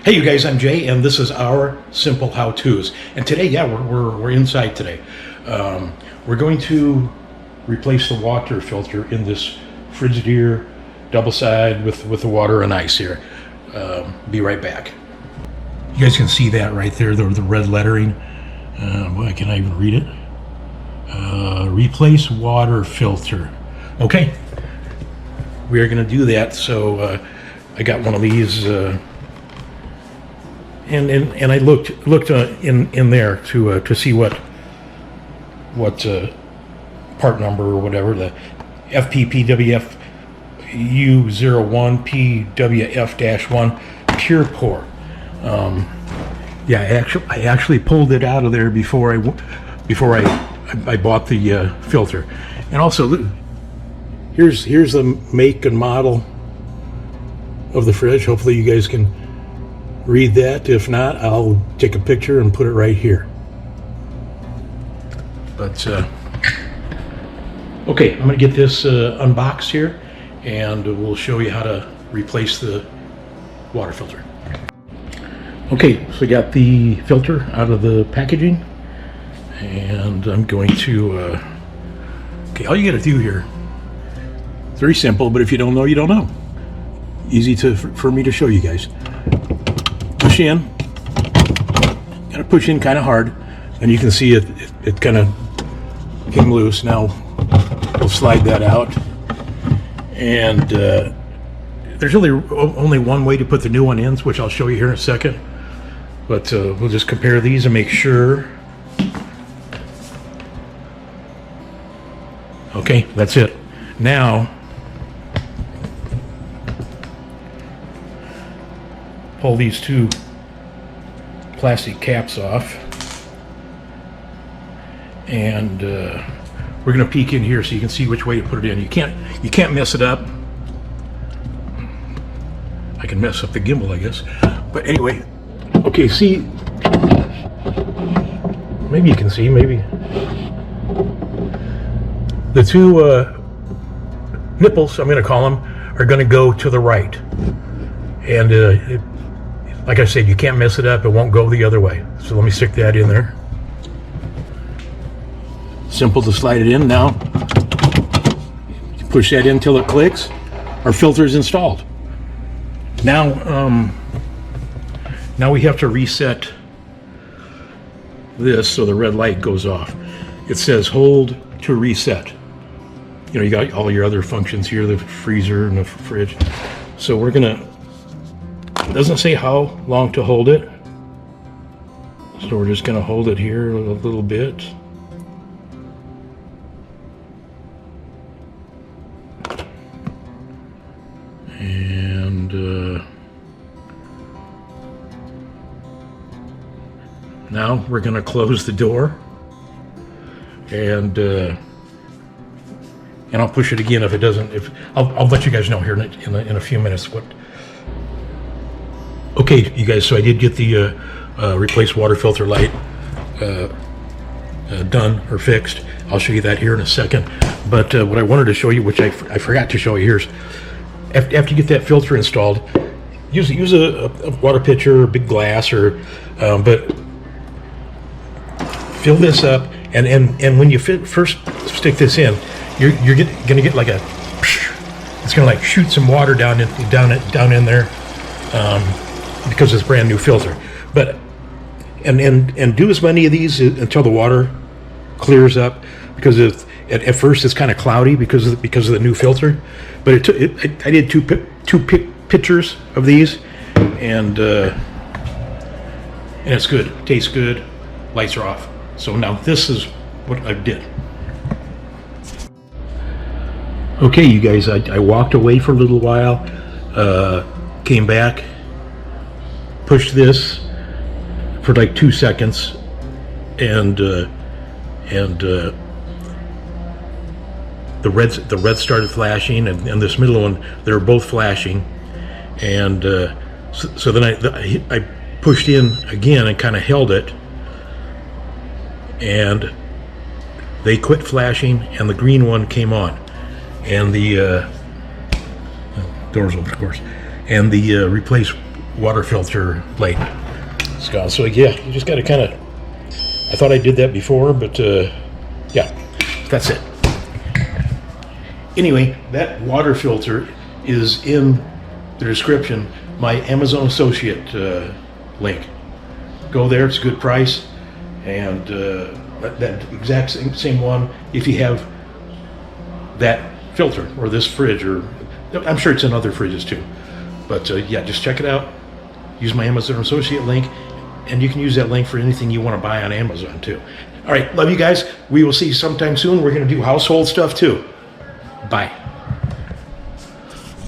Hey you guys, I'm Jay, and this is our simple how-tos. And today, yeah, we're inside today. We're going to replace the water filter in this Frigidaire double side with the water and ice here. Be right back. You guys can see that right there, the red lettering. Boy, can I even read it? Replace water filter. Okay, we are going to do that. So I got one of these. And I looked in there to see what part number or whatever, the FPPWF U01PWF-1 pure pour. Yeah, I actually pulled it out of there before I bought the filter. And also, here's the make and model of the fridge. Hopefully you guys can read that. If not, I'll take a picture and put it right here. But okay, I'm going to get this unboxed here, and we'll show you how to replace the water filter. Okay, so we got the filter out of the packaging, and I'm going to okay, all you got to do here, it's very simple, but if you don't know, you don't know. Easy for me to show you guys. Push in, gotta push in kind of hard, and you can see it kind of came loose. Now we'll slide that out, and there's really only one way to put the new one in, which I'll show you here in a second, but we'll just compare these and make sure. Okay, that's it. Now pull these two plastic caps off, and we're going to peek in here so you can see which way to put it in. You can't mess it up. I can mess up the gimbal, I guess, but anyway. Okay, see, maybe you can see, maybe the two nipples, I'm going to call them, are going to go to the right, and like I said, you can't mess it up. It won't go the other way. So let me stick that in there. Simple to slide it in. Now, you push that in until it clicks. Our filter is installed. Now, now we have to reset this so the red light goes off. It says hold to reset. You know, you got all your other functions here, the freezer and the fridge. So we're gonna, it doesn't say how long to hold it, so we're just going to hold it here a little bit. And now we're going to close the door, and I'll push it again if it doesn't. I'll let you guys know here in a few minutes what. Okay, you guys, so I did get the replace water filter light done or fixed. I'll show you that here in a second. But what I wanted to show you, which I forgot to show you here, is after you get that filter installed, use a water pitcher or a big glass, or but fill this up, and when you first stick this in, you're going to get like a, it's going to like shoot some water down in there. Because it's a brand new filter, but and do as many of these until the water clears up, because at first it's kind of cloudy because of the new filter. But I did two pictures of these, and it's good. It tastes good. Lights are off. So now this is what I did. Okay, you guys, I walked away for a little while, came back, pushed this for like 2 seconds, and the red started flashing, and this middle one, they were both flashing, and so then I pushed in again and kind of held it, and they quit flashing, and the green one came on, and the doors open, of course, and the replace water filter light. So yeah, you just got to kind of, I thought I did that before, but yeah, that's it. Anyway, that water filter is in the description, my Amazon associate link. Go there, it's a good price, and that exact same one, if you have that filter or this fridge, or I'm sure it's in other fridges too. But yeah, just check it out. Use my Amazon associate link, and you can use that link for anything you want to buy on Amazon too. All right, love you guys. We will see you sometime soon. We're going to do household stuff too. Bye.